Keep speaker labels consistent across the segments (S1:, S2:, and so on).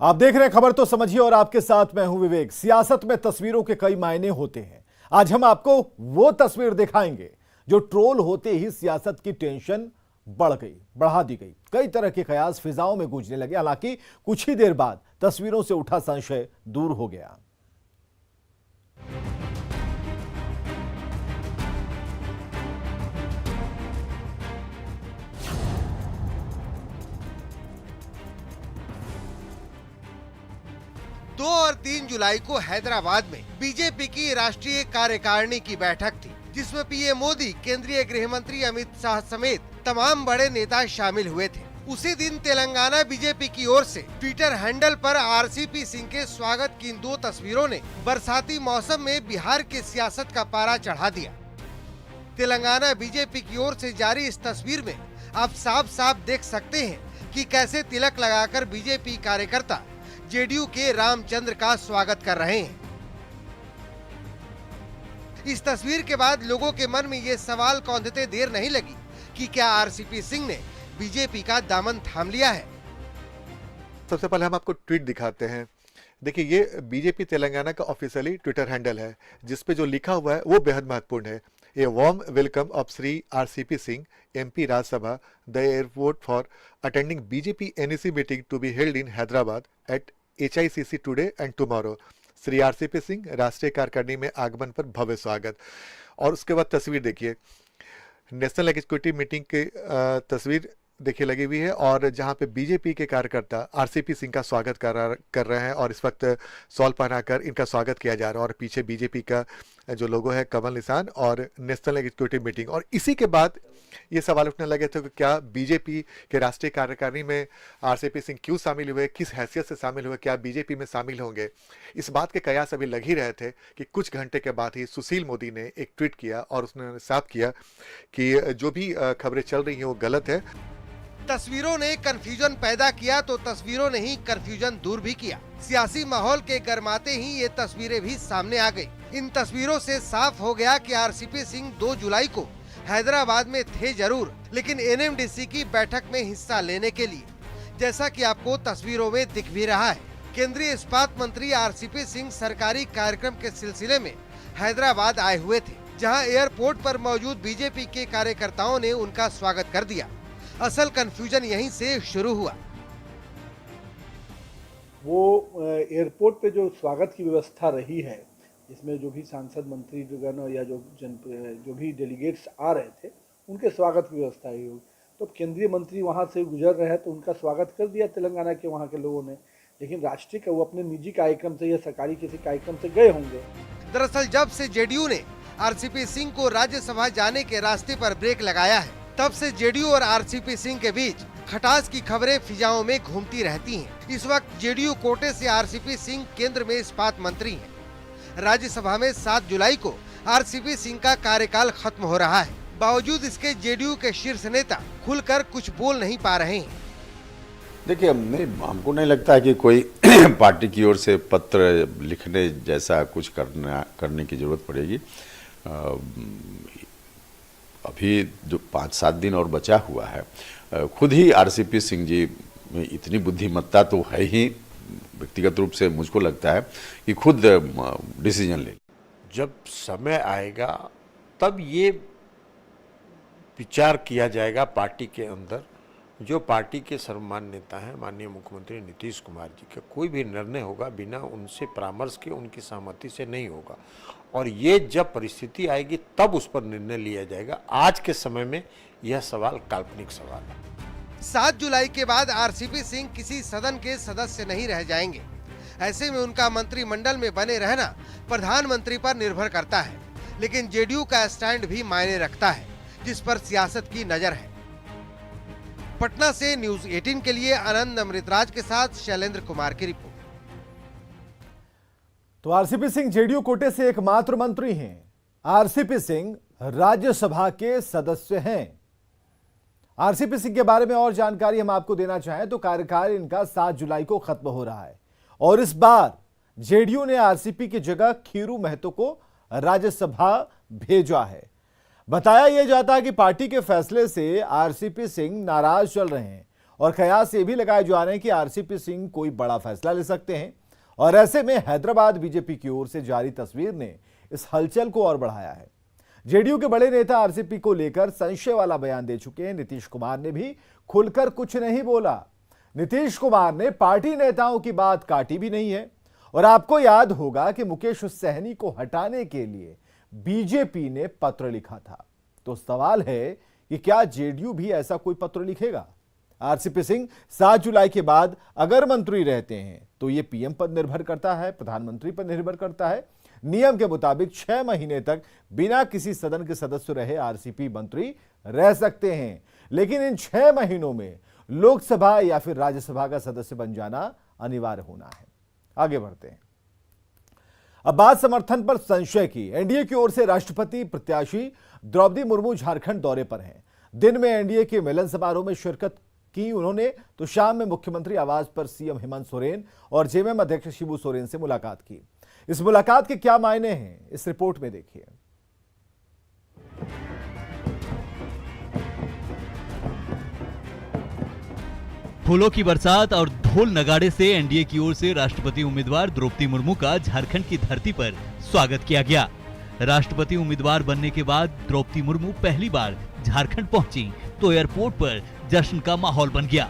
S1: आप देख रहे हैं खबर तो समझिए और आपके साथ मैं हूं विवेक। सियासत में तस्वीरों के कई मायने होते हैं। आज हम आपको वो तस्वीर दिखाएंगे जो ट्रोल होते ही सियासत की टेंशन बढ़ा दी गई। कई तरह के कयास फिजाओं में गूंजने लगे। हालांकि कुछ ही देर बाद तस्वीरों से उठा संशय दूर हो गया।
S2: दो और 3 जुलाई को हैदराबाद में बीजेपी की राष्ट्रीय कार्यकारिणी की बैठक थी, जिसमें पीएम मोदी, केंद्रीय गृह मंत्री अमित शाह समेत तमाम बड़े नेता शामिल हुए थे। उसी दिन तेलंगाना बीजेपी की ओर से ट्विटर हैंडल पर आरसीपी सिंह के स्वागत की इन 2 तस्वीरों ने बरसाती मौसम में बिहार की सियासत का पारा चढ़ा दिया। तेलंगाना बीजेपी की ओर से जारी इस तस्वीर में आप साफ साफ देख सकते हैं कि कैसे तिलक लगाकर बीजेपी कार्यकर्ता जेडीयू के रामचंद्र का स्वागत कर रहे हैं। इस तस्वीर के बाद लोगों के मन में ये सवाल कौंधते देर नहीं लगी कि क्या आरसीपी सिंह ने बीजेपी का दामन थाम लिया है।
S3: सबसे पहले हम आपको ट्वीट दिखाते हैं। देखिए, ये बीजेपी तेलंगाना का ऑफिशियली ट्विटर हैंडल है, जिसपे जो लिखा हुआ है वो बेहद महत्वपूर्ण है। A warm welcome of Shri RCP Singh, MP Rajya Sabha, the airport for attending BJP NEC meeting to be held in Hyderabad at HICC today and tomorrow. Shri RCP Singh, राष्ट्रीय कार्यकारिणी में आगमन पर भव्य स्वागत। और उसके बाद तस्वीर देखिए, नेशनल एग्जीक्यूटिव मीटिंग की तस्वीर देखिए लगी हुई है, और जहां पे बीजेपी के कार्यकर्ता आरसीपी सिंह का स्वागत कर रहे हैं और इस वक्त शॉल पहनाकर इनका स्वागत किया जा रहा है। और पीछे बीजेपी का जो लोगो है कमल निशान और नेशनल एग्जीक्यूटिव मीटिंग। और इसी के बाद ये सवाल उठने लगे थे कि क्या बीजेपी के राष्ट्रीय कार्यकारिणी में आरसीपी सिंह क्यों शामिल हुए, किस हैसियत से शामिल हुए, क्या बीजेपी में शामिल होंगे। इस बात के कयास अभी लग ही रहे थे कि कुछ घंटे के बाद ही सुशील मोदी ने एक ट्वीट किया और उसने साफ किया कि जो भी खबरें चल रही हैं वो गलत है।
S2: तस्वीरों ने कंफ्यूजन पैदा किया तो तस्वीरों ने ही कंफ्यूजन दूर भी किया। सियासी माहौल के गरमाते ही ये तस्वीरें भी सामने आ गई। इन तस्वीरों से साफ हो गया कि आरसीपी सिंह 2 जुलाई को हैदराबाद में थे जरूर, लेकिन एनएमडीसी की बैठक में हिस्सा लेने के लिए, जैसा कि आपको तस्वीरों में दिख भी रहा है। केंद्रीय इस्पात मंत्री आरसीपी सिंह सरकारी कार्यक्रम के सिलसिले में हैदराबाद आए हुए थे, जहां एयरपोर्ट पर मौजूद बीजेपी के कार्यकर्ताओं ने उनका स्वागत कर दिया। असल कंफ्यूजन यहीं से शुरू हुआ।
S4: वो एयरपोर्ट पे जो स्वागत की व्यवस्था रही है, इसमें जो भी सांसद मंत्रीगण या जो भी डेलीगेट्स आ रहे थे, उनके स्वागत की व्यवस्था ही होगी। तो केंद्रीय मंत्री वहाँ से गुजर रहे हैं तो उनका स्वागत कर दिया तेलंगाना के वहाँ के लोगों ने। लेकिन राष्ट्रीय का वो अपने निजी कार्यक्रम से या सरकारी किसी कार्यक्रम से गए होंगे।
S2: दरअसल जब से जेडीयू ने आरसीपी सिंह को राज्यसभा जाने के रास्ते पर ब्रेक लगाया है, तब से जेडीयू और आरसीपी सिंह के बीच खटास की खबरें फिजाओं में घूमती रहती हैं। इस वक्त जेडीयू कोटे से आरसीपी सिंह केंद्र में इस्पात मंत्री हैं। राज्यसभा में 7 जुलाई को आरसीपी सिंह का कार्यकाल खत्म हो रहा है। बावजूद इसके जेडीयू के शीर्ष नेता खुलकर कुछ बोल नहीं पा रहे हैं।
S5: देखिए, हमको नहीं लगता है कि कोई पार्टी की ओर से पत्र लिखने जैसा कुछ करने की जरूरत पड़ेगी। अभी जो 5-7 दिन और बचा हुआ है, खुद ही आरसीपी सिंह जी में इतनी बुद्धिमत्ता तो है ही, व्यक्तिगत रूप से मुझको लगता है कि खुद डिसीजन ले।
S6: जब समय आएगा तब ये विचार किया जाएगा पार्टी के अंदर। जो पार्टी के सर्वमान्य नेता हैं, माननीय मुख्यमंत्री नीतीश कुमार जी का कोई भी निर्णय होगा बिना उनसे परामर्श के, उनकी सहमति से नहीं होगा। और ये जब परिस्थिति आएगी तब उस पर निर्णय लिया जाएगा। आज के समय में यह सवाल काल्पनिक सवाल है।
S2: 7 जुलाई के बाद आरसीपी सिंह किसी सदन के सदस्य नहीं रह जाएंगे। ऐसे में उनका मंत्रिमंडल में बने रहना प्रधानमंत्री पर निर्भर करता है। लेकिन जेडीयू का स्टैंड भी मायने रखता है, जिस पर सियासत की नजर है। पटना से न्यूज 18 के लिए आनंद अमृतराज के साथ शैलेंद्र कुमार की रिपोर्ट।
S1: तो आरसीपी सिंह जेडीयू कोटे से एकमात्र मंत्री हैं। आरसीपी सिंह राज्यसभा के सदस्य हैं। आरसीपी सिंह के बारे में और जानकारी हम आपको देना चाहें तो कार्यकाल इनका 7 जुलाई को खत्म हो रहा है और इस बार जेडीयू ने आरसीपी की जगह खीरू महतो को राज्यसभा भेजा है। बताया यह जाता है कि पार्टी के फैसले से आरसीपी सिंह नाराज चल रहे हैं और कयास ये भी लगाए जा रहे हैं कि आरसीपी सिंह कोई बड़ा फैसला ले सकते हैं। और ऐसे में हैदराबाद बीजेपी की ओर से जारी तस्वीर ने इस हलचल को और बढ़ाया है। जेडीयू के बड़े नेता आरसीपी को लेकर संशय वाला बयान दे चुके हैं। नीतीश कुमार ने भी खुलकर कुछ नहीं बोला। नीतीश कुमार ने पार्टी नेताओं की बात काटी भी नहीं है। और आपको याद होगा कि मुकेश सहनी को हटाने के लिए बीजेपी ने पत्र लिखा था। तो सवाल है कि क्या जेडीयू भी ऐसा कोई पत्र लिखेगा? आरसीपी सिंह 7 जुलाई के बाद अगर मंत्री रहते हैं तो यह पीएम पर निर्भर करता है, प्रधानमंत्री पर निर्भर करता है। नियम के मुताबिक 6 महीने तक बिना किसी सदन के सदस्य रहे आरसीपी मंत्री रह सकते हैं, लेकिन इन 6 महीनों में लोकसभा या फिर राज्यसभा का सदस्य बन जाना अनिवार्य होना है। आगे बढ़ते हैं। अब बात समर्थन पर संशय की। एनडीए की ओर से राष्ट्रपति प्रत्याशी द्रौपदी मुर्मू झारखंड दौरे पर हैं। दिन में एनडीए के मिलन समारोह में शिरकत की उन्होंने, तो शाम में मुख्यमंत्री आवास पर सीएम हेमंत सोरेन और जेएमएम अध्यक्ष शिबू सोरेन से मुलाकात की। इस मुलाकात के क्या मायने हैं, इस रिपोर्ट में देखिए।
S7: फूलों की बरसात और ढोल नगाड़े से एनडीए की ओर से राष्ट्रपति उम्मीदवार द्रौपदी मुर्मू का झारखंड की धरती पर स्वागत किया गया। राष्ट्रपति उम्मीदवार बनने के बाद द्रौपदी मुर्मू पहली बार झारखंड पहुंची तो एयरपोर्ट पर जश्न का माहौल बन गया।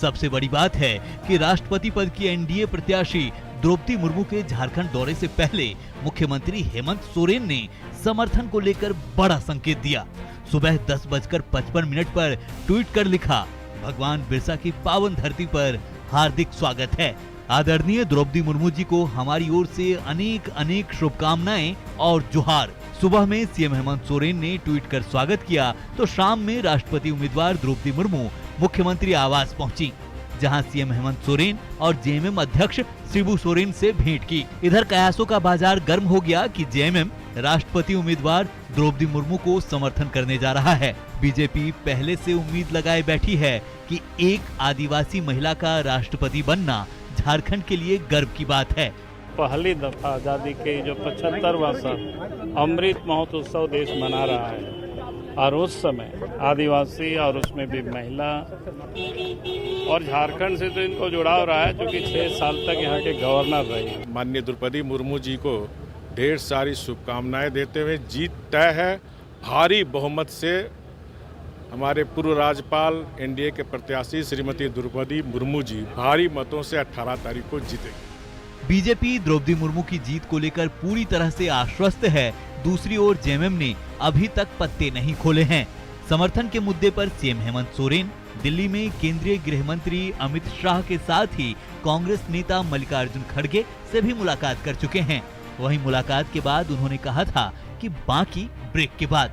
S7: सबसे बड़ी बात है कि राष्ट्रपति पद की एनडीए प्रत्याशी द्रौपदी मुर्मू के झारखंड दौरे से पहले मुख्यमंत्री हेमंत सोरेन ने समर्थन को लेकर बड़ा संकेत दिया। सुबह 10:55 पर ट्वीट कर लिखा, भगवान बिरसा की पावन धरती पर हार्दिक स्वागत है। आदरणीय द्रौपदी मुर्मू जी को हमारी ओर से अनेक अनेक शुभकामनाएं और जोहार। सुबह में सीएम हेमंत सोरेन ने ट्वीट कर स्वागत किया तो शाम में राष्ट्रपति उम्मीदवार द्रौपदी मुर्मू मुख्यमंत्री आवास पहुंची, जहां सीएम हेमंत सोरेन और जेएमएम अध्यक्ष शिबू सोरेन से भेंट की। इधर कयासों का बाजार गर्म हो गया कि जेएमएम राष्ट्रपति उम्मीदवार द्रौपदी मुर्मू को समर्थन करने जा रहा है। बीजेपी पहले से उम्मीद लगाए बैठी है कि एक आदिवासी महिला का राष्ट्रपति बनना झारखंड के लिए गर्व की बात है।
S8: पहली दफा आज़ादी के जो 75 वर्ष अमृत महोत्सव देश मना रहा है और उस समय आदिवासी और उसमें भी महिला और झारखंड से तो इनको जुड़ाव रहा है, जो कि 6 साल तक यहाँ के गवर्नर रहे।
S9: माननीय द्रौपदी मुर्मू जी को ढेर सारी शुभकामनाएं देते हुए जीत तय है। भारी बहुमत से हमारे पूर्व राज्यपाल एनडीए के प्रत्याशी श्रीमती द्रौपदी मुर्मू जी भारी मतों से 18 तारीख को जीतेंगे।
S7: बीजेपी द्रौपदी मुर्मू की जीत को लेकर पूरी तरह से आश्वस्त है। दूसरी ओर जेएमएम ने अभी तक पत्ते नहीं खोले हैं। समर्थन के मुद्दे पर सीएम हेमंत सोरेन दिल्ली में केंद्रीय गृह मंत्री अमित शाह के साथ ही कांग्रेस नेता मल्लिकार्जुन खड़गे से भी मुलाकात कर चुके हैं। वहीं मुलाकात के बाद उन्होंने कहा था कि बाकी ब्रेक के बाद।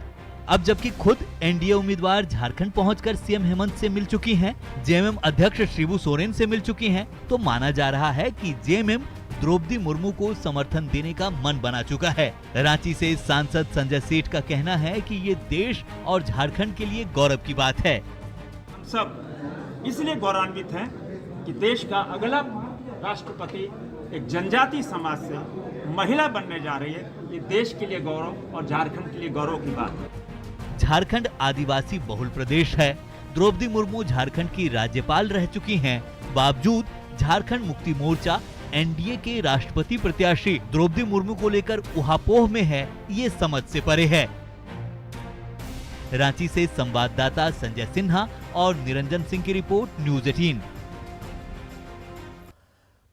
S7: अब जबकि खुद एनडीए उम्मीदवार झारखंड पहुंचकर सीएम हेमंत से मिल चुकी हैं, जेएमएम अध्यक्ष शिबू सोरेन से मिल चुकी हैं, तो माना जा रहा है कि जेएमएम द्रौपदी मुर्मू को समर्थन देने का मन बना चुका है। रांची से सांसद संजय सेठ का कहना है कि ये देश और झारखंड के लिए गौरव की बात है।
S10: हम सब इसलिए गौरवान्वित हैं कि देश का अगला राष्ट्रपति एक जनजाति समाज से महिला बनने जा रही है। ये देश के लिए गौरव और झारखंड के लिए गौरव की बात है।
S7: झारखंड आदिवासी बहुल प्रदेश है। द्रौपदी मुर्मू झारखंड की राज्यपाल रह चुकी हैं। बावजूद झारखंड मुक्ति मोर्चा एनडीए के राष्ट्रपति प्रत्याशी द्रौपदी मुर्मू को लेकर उहापोह में है, ये समझ से परे है। रांची से संवाददाता संजय सिन्हा और निरंजन सिंह की रिपोर्ट, न्यूज़ 18।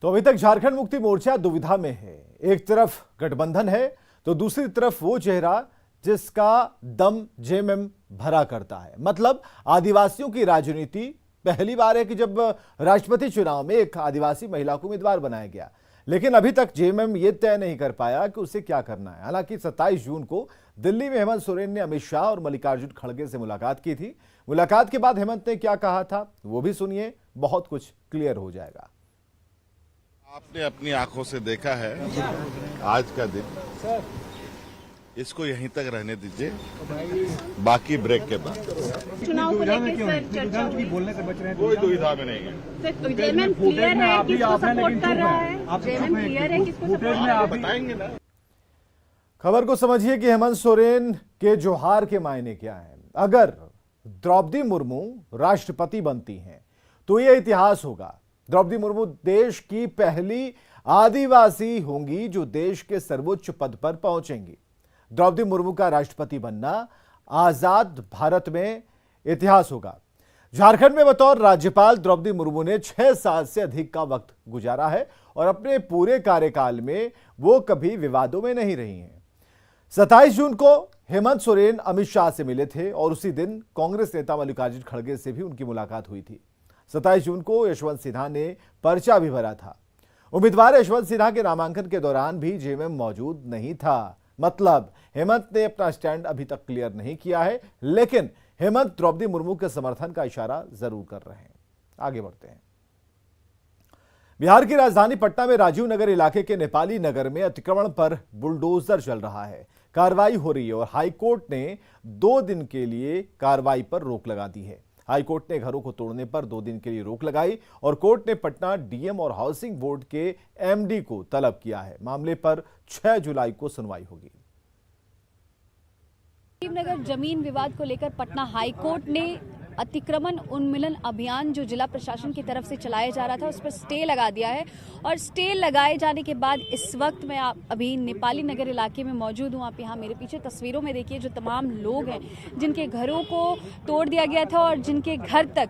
S1: तो अभी तक झारखंड मुक्ति मोर्चा दुविधा में है। एक तरफ गठबंधन है तो दूसरी तरफ वो चेहरा जिसका दम जेएमएम भरा करता है। मतलब आदिवासियों की राजनीति पहली बार है कि जब राष्ट्रपति चुनाव में एक आदिवासी महिला को उम्मीदवार बनाया गया, लेकिन अभी तक जेएमएम ये तय नहीं कर पाया कि उसे क्या करना है। हालांकि 27 जून को दिल्ली में हेमंत सोरेन ने अमित शाह और मल्लिकार्जुन खड़गे से मुलाकात की थी। मुलाकात के बाद हेमंत ने क्या कहा था वो भी सुनिए, बहुत कुछ क्लियर हो जाएगा।
S11: आपने अपनी आंखों से देखा है आज का दिन, इसको यहीं तक रहने दीजिए, बाकी ब्रेक के बाद
S12: चुनाव को लेकर सर चर्चा हुई,
S11: बोलने से बच रहे हैं, कोई दुविधा में नहीं है।
S12: सर जेएमएम क्लियर है किसको सपोर्ट कर रहा है, जेएमएम क्लियर है किसको सपोर्ट कर
S11: बताएंगे ना।
S1: खबर को समझिए कि हेमंत सोरेन के जोहार के मायने क्या हैं। अगर द्रौपदी मुर्मू राष्ट्रपति बनती हैं तो यह इतिहास होगा। द्रौपदी मुर्मू देश की पहली आदिवासी होंगी जो देश के सर्वोच्च पद पर पहुंचेंगी। द्रौपदी मुर्मू का राष्ट्रपति बनना आजाद भारत में इतिहास होगा। झारखंड में बतौर राज्यपाल द्रौपदी मुर्मू ने 6 साल से अधिक का वक्त गुजारा है और अपने पूरे कार्यकाल में वो कभी विवादों में नहीं रही हैं। 27 जून को हेमंत सोरेन अमित शाह से मिले थे और उसी दिन कांग्रेस नेता मल्लिकार्जुन खड़गे से भी उनकी मुलाकात हुई थी। 27 जून को यशवंत सिन्हा ने पर्चा भी भरा था। उम्मीदवार यशवंत सिन्हा के नामांकन के दौरान भी जेएमएम मौजूद नहीं था। मतलब हेमंत ने अपना स्टैंड अभी तक क्लियर नहीं किया है, लेकिन हेमंत द्रौपदी मुर्मू के समर्थन का इशारा जरूर कर रहे हैं। आगे बढ़ते हैं। बिहार की राजधानी पटना में राजीव नगर इलाके के नेपाली नगर में अतिक्रमण पर बुलडोजर चल रहा है। कार्रवाई हो रही है और हाईकोर्ट ने 2 दिन के लिए कार्रवाई पर रोक लगा दी है। हाईकोर्ट ने घरों को तोड़ने पर 2 दिन के लिए रोक लगाई और कोर्ट ने पटना डीएम और हाउसिंग बोर्ड के एमडी को तलब किया है। मामले पर 6 जुलाई को सुनवाई होगी।
S12: नगर जमीन विवाद को लेकर पटना हाईकोर्ट ने अतिक्रमण उन्मूलन अभियान जो जिला प्रशासन की तरफ से चलाया जा रहा था उस पर स्टे लगा दिया है और स्टे लगाए जाने के बाद इस वक्त मैं अभी नेपाली नगर इलाके में मौजूद हूँ। आप यहाँ मेरे पीछे तस्वीरों में देखिए जो तमाम लोग हैं जिनके घरों को तोड़ दिया गया था और जिनके घर तक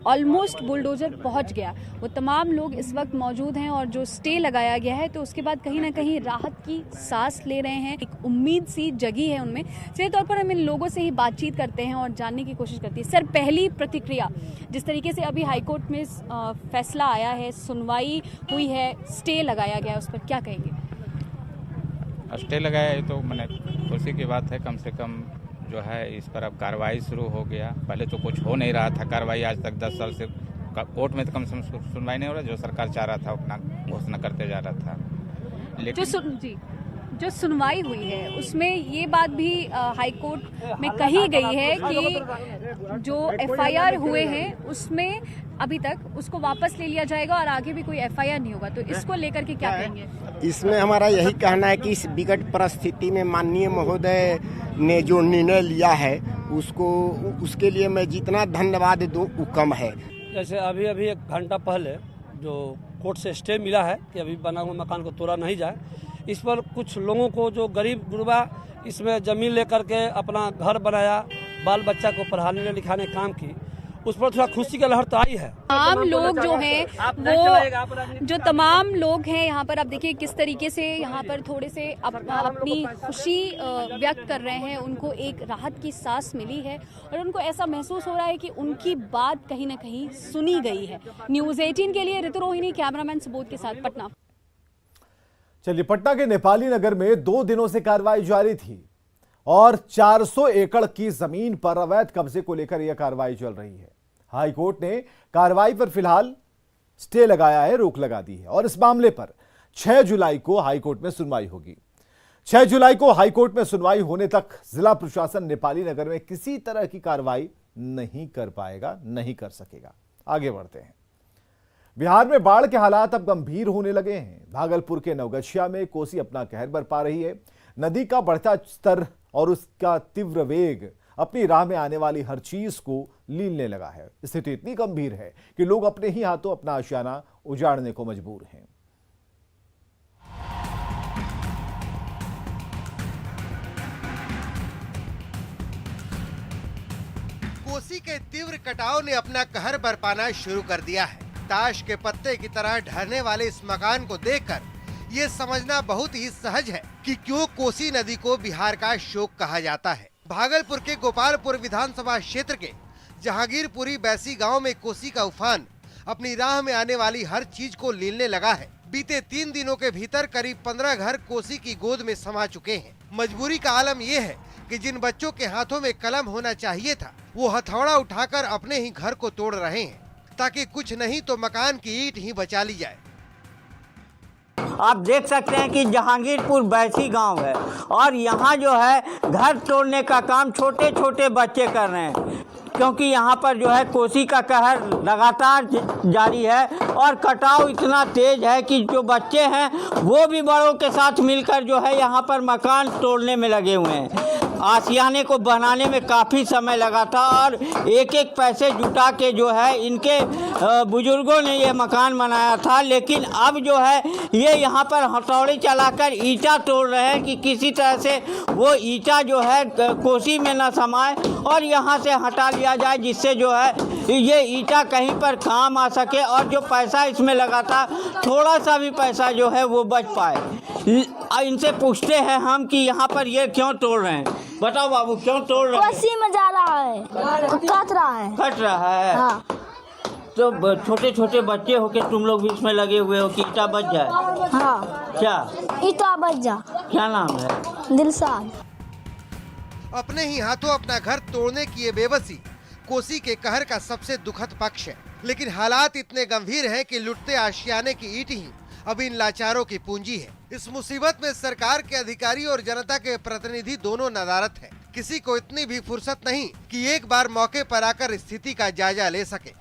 S12: ऑलमोस्ट बुलडोजर पहुंच गया, वो तमाम लोग इस वक्त मौजूद हैं और जो स्टे लगाया गया है तो उसके बाद कहीं ना कहीं राहत की सांस ले रहे हैं। एक उम्मीद सी जगी है उनमें। सीधे तौर पर हम इन लोगों से ही बातचीत करते हैं और जानने की कोशिश करते हैं। सर, पहली प्रतिक्रिया, जिस तरीके से अभी हाईकोर्ट में फैसला आया है, सुनवाई हुई है, स्टे लगाया गया है, उस पर क्या कहेंगे?
S13: स्टे लगाया है तो मैंने खुशी की बात है। कम से कम जो है इस पर अब कार्रवाई शुरू हो गया। पहले तो कुछ हो नहीं रहा था कार्रवाई, आज तक 10 साल से कोर्ट में तो कम से कम सुनवाई नहीं हो रहा। जो सरकार चाह रहा था अपना घोषणा करते जा रहा था। लेकिन
S12: जो सुनवाई हुई है उसमें ये बात भी हाईकोर्ट में कही गई है कि जो एफआईआर हुए हैं उसमें अभी तक उसको वापस ले लिया जाएगा और आगे भी कोई एफआईआर नहीं होगा। तो इसको लेकर के क्या कहेंगे?
S14: इसमें हमारा यही कहना है कि इस विकट परिस्थिति में माननीय महोदय ने जो निर्णय लिया है उसके लिए मैं जितना धन्यवाद दूं वो कम है।
S15: जैसे अभी 1 घंटा पहले जो कोर्ट से स्टे मिला है कि अभी बना हुआ मकान को तोड़ा नहीं जाए, इस पर कुछ लोगों को जो गरीब गुरबा इसमें ज़मीन लेकर के अपना घर बनाया, बाल बच्चा को पढ़ाने लिखाने काम की, उस पर थोड़ा खुशी का लहर तो आई है।
S12: तमाम लोग जो हैं वो जो तमाम लोग हैं यहाँ पर आप देखिए किस तरीके से यहाँ पर थोड़े से अपनी खुशी व्यक्त कर रहे हैं। उनको एक राहत की सांस मिली है और उनको ऐसा महसूस हो रहा है कि उनकी बात कहीं ना कहीं सुनी गई है। न्यूज़ 18 के लिए ऋतु रोहिणी, कैमरामैन सुबोध के साथ पटना।
S1: चलिए, पटना के नेपाली नगर में 2 दिनों से कार्रवाई जारी थी और 400 एकड़ की जमीन पर अवैध कब्जे को लेकर यह कार्रवाई चल रही है। हाईकोर्ट ने कार्रवाई पर फिलहाल स्टे लगाया है, रोक लगा दी है और इस मामले पर 6 जुलाई को हाईकोर्ट में सुनवाई होगी। 6 जुलाई को हाईकोर्ट में सुनवाई होने तक जिला प्रशासन नेपाली नगर में किसी तरह की कार्रवाई नहीं कर पाएगा, नहीं कर सकेगा। आगे बढ़ते हैं। बिहार में बाढ़ के हालात अब गंभीर होने लगे हैं। भागलपुर के नवगछिया में कोसी अपना कहर बरपा रही है। नदी का बढ़ता स्तर और उसका तीव्र वेग अपनी राह में आने वाली हर चीज को लीलने लगा है। स्थिति इतनी गंभीर है कि लोग अपने ही हाथों अपना आशियाना उजाड़ने को मजबूर हैं।
S2: कोसी के तीव्र कटाव ने अपना कहर बरपाना शुरू कर दिया है। ताश के पत्ते की तरह ढहने वाले इस मकान को देखकर ये समझना बहुत ही सहज है कि क्यों कोसी नदी को बिहार का शोक कहा जाता है। भागलपुर के गोपालपुर विधानसभा क्षेत्र के जहांगीरपुरी बैसी गांव में कोसी का उफान अपनी राह में आने वाली हर चीज को लीलने लगा है। बीते 3 दिनों के भीतर करीब 15 घर कोसी की गोद में समा चुके हैं। मजबूरी का आलम यह है कि जिन बच्चों के हाथों में कलम होना चाहिए था वो हथौड़ा उठाकर अपने ही घर को तोड़ रहे हैं ताकि कुछ नहीं तो मकान की ईंट ही बचा ली जाए।
S16: आप देख सकते हैं कि जहांगीरपुर बैसी गांव है और यहाँ जो है घर तोड़ने का काम छोटे छोटे बच्चे कर रहे हैं, क्योंकि यहाँ पर जो है कोसी का कहर लगातार जारी है और कटाव इतना तेज है कि जो बच्चे हैं वो भी बड़ों के साथ मिलकर जो है यहाँ पर मकान तोड़ने में लगे हुए हैं। आशियाने को बनाने में काफ़ी समय लगा था और एक एक पैसे जुटा के जो है इनके बुजुर्गों ने ये मकान बनाया था। लेकिन अब जो है ये यहाँ पर हथौड़ी चलाकर ईंटा तोड़ रहे हैं कि किसी तरह से वो ईंटा जो है कोसी में न समाए और यहाँ से हटा लिया जाए, जिससे जो है ये ईंटा कहीं पर काम आ सके और जो पैसा इसमें लगा था थोड़ा सा भी पैसा जो है वो बच पाए। इनसे पूछते हैं हम कि यहाँ पर ये क्यों तोड़ रहे हैं। बताओ बाबू, क्यों तोड़ रहे हैं?
S17: कोसी में जा रहा है, कट रहा है। हाँ।
S16: तो छोटे छोटे बच्चे हो के तुम लोग भी इसमें लगे हुए हो कि ईंटा बच जाए।
S17: हाँ।
S16: क्या
S17: ईंटा बच जा।
S16: क्या नाम है?
S17: दिलशाद।
S2: अपने ही हाथों अपना घर तोड़ने की ये बेबसी कोसी के कहर का सबसे दुखद पक्ष है। लेकिन हालात इतने गंभीर हैं कि लुटते आशियाने की ईंट ही अब इन लाचारों की पूंजी है। इस मुसीबत में सरकार के अधिकारी और जनता के प्रतिनिधि दोनों नदारत हैं। किसी को इतनी भी फुर्सत नहीं कि एक बार मौके पर आकर स्थिति का जायजा ले सके।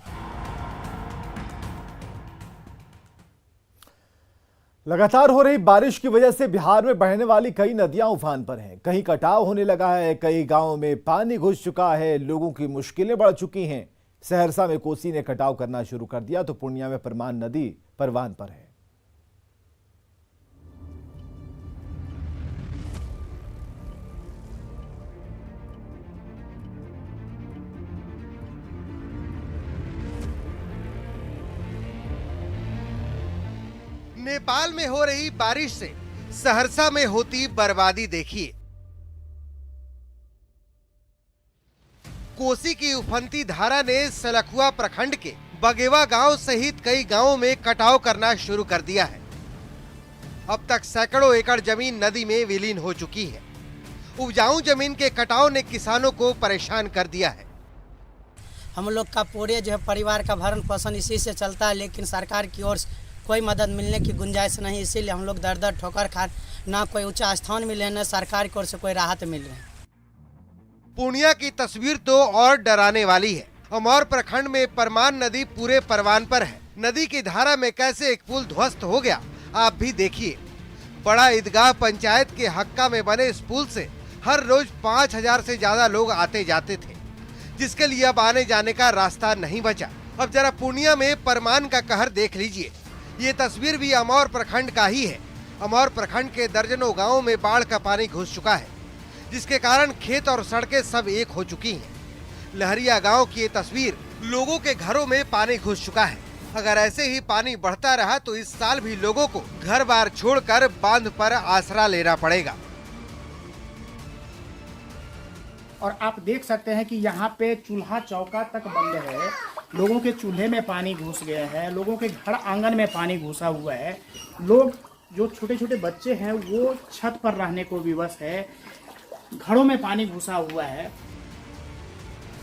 S1: लगातार हो रही बारिश की वजह से बिहार में बहने वाली कई नदियां उफान पर हैं। कहीं कटाव होने लगा है, कई गांवों में पानी घुस चुका है, लोगों की मुश्किलें बढ़ चुकी हैं। सहरसा में कोसी ने कटाव करना शुरू कर दिया तो पूर्णिया में परमान नदी परवान पर है।
S2: नेपाल में हो रही बारिश से सहरसा में होती बर्बादी देखिए। कोसी की उफनती धारा ने सलखुआ प्रखंड के बगेवा गांव सहित कई गांवों में कटाव करना शुरू कर दिया है। अब तक सैकड़ों एकड़ जमीन नदी में विलीन हो चुकी है। उपजाऊ जमीन के कटाव ने किसानों को परेशान कर दिया है।
S18: हम लोग का पूरे जो है परिवार का भरण पोषण इसी से चलता है, लेकिन सरकार की ओर से कोई मदद मिलने की गुंजाइश नहीं। इसीलिए हम लोग दर दर ठोकर खा, ना कोई ऊंचा स्थान मिले, न सरकार की ओर से कोई राहत मिल रही है।
S2: पूर्णिया की तस्वीर तो और डराने वाली है। अमौर प्रखंड में परमान नदी पूरे परवान पर है। नदी की धारा में कैसे एक पुल ध्वस्त हो गया आप भी देखिए। बड़ा ईदगाह पंचायत के हक्का में बने इस पुल से हर रोज 5000 से ज्यादा लोग आते जाते थे, जिसके लिए अब आने जाने का रास्ता नहीं बचा। अब जरा पूर्णिया में परमान का कहर देख लीजिए। ये तस्वीर भी अमौर प्रखंड का ही है। अमौर प्रखंड के दर्जनों गांवों में बाढ़ का पानी घुस चुका है, जिसके कारण खेत और सड़कें सब एक हो चुकी हैं। लहरिया गांव की ये तस्वीर, लोगों के घरों में पानी घुस चुका है। अगर ऐसे ही पानी बढ़ता रहा तो इस साल भी लोगों को घर बार छोड़कर बांध पर आसरा लेना पड़ेगा।
S19: और आप देख सकते हैं कि यहाँ पे चूल्हा चौका तक बंद है। लोगों के चूल्हे में पानी घुस गया है, लोगों के घर आंगन में पानी घुसा हुआ है। लोग जो छोटे छोटे बच्चे हैं वो छत पर रहने को विवश है, घरों में पानी घुसा हुआ है।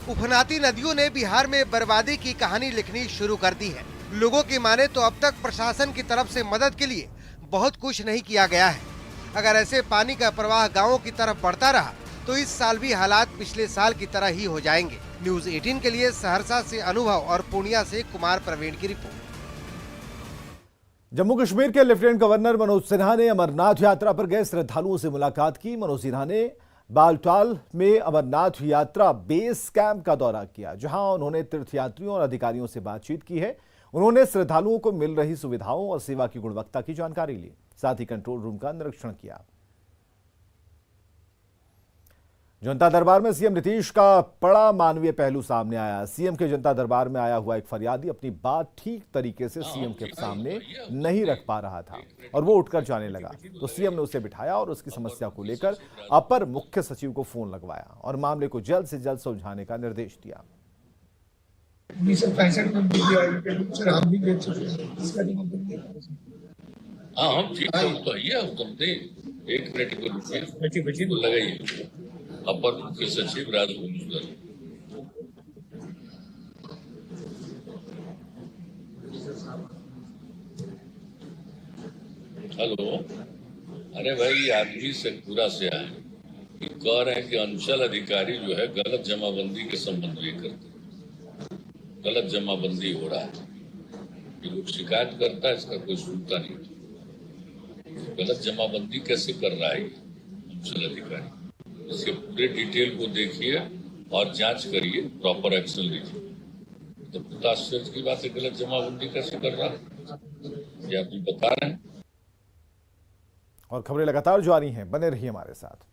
S2: उफनाती नदियों ने बिहार में बर्बादी की कहानी लिखनी शुरू कर दी है। लोगों की माने तो अब तक प्रशासन की तरफ से मदद के लिए बहुत कुछ नहीं किया गया है। अगर ऐसे पानी का प्रवाह गाँवों की तरफ बढ़ता रहा तो इस साल भी हालात पिछले साल की तरह ही हो जाएंगे। न्यूज़ 18 के लिए सहरसा से अनुभव और पूर्णिया से कुमार प्रवीण की रिपोर्ट।
S1: जम्मू कश्मीर के लेफ्टिनेंट गवर्नर मनोज सिन्हा ने अमरनाथ यात्रा पर गए श्रद्धालुओं से मुलाकात की। मनोज सिन्हा ने बालटाल में अमरनाथ यात्रा बेस कैंप का दौरा किया, जहां उन्होंने तीर्थयात्रियों और अधिकारियों से बातचीत की है। उन्होंने श्रद्धालुओं को मिल रही सुविधाओं और सेवा की गुणवत्ता की जानकारी ली, साथ ही कंट्रोल रूम का निरीक्षण किया। जनता दरबार में सीएम नीतीश का बड़ा मानवीय पहलू सामने आया। सीएम के जनता दरबार में आया हुआ एक फरियादी अपनी बात ठीक तरीके से सीएम के सामने नहीं रख पा रहा था और वो उठकर जाने लगा, तो सीएम ने उसे बिठाया और उसकी समस्या को लेकर अपर मुख्य सचिव को फोन लगवाया और मामले को जल्द से जल्द सुलझाने का निर्देश दिया।
S20: 1965 में हम भी देख चुके हैं। हम ठीक है, एक मिनट को लगाइए। अपर मुख्य सचिव राजभवन। हेलो, अरे भाई आदमी से पूरा से आए, कह रहे हैं कि अंचल अधिकारी जो है गलत जमाबंदी के संबंध में करते, गलत जमाबंदी हो रहा है। ये लोग शिकायत करता है, इसका कोई सुनता नहीं। गलत जमाबंदी कैसे कर रहा है अंचल अधिकारी? इसके पूरे डिटेल को देखिए और जांच करिए, प्रॉपर एक्शन लीजिए। तो बहुत आश्चर्य की बात है, गलत जमाबंदी कैसे कर रहा है, ये आप भी बता रहे हैं।
S1: और खबरें लगातार जारी हैं, बने रहिए हमारे साथ।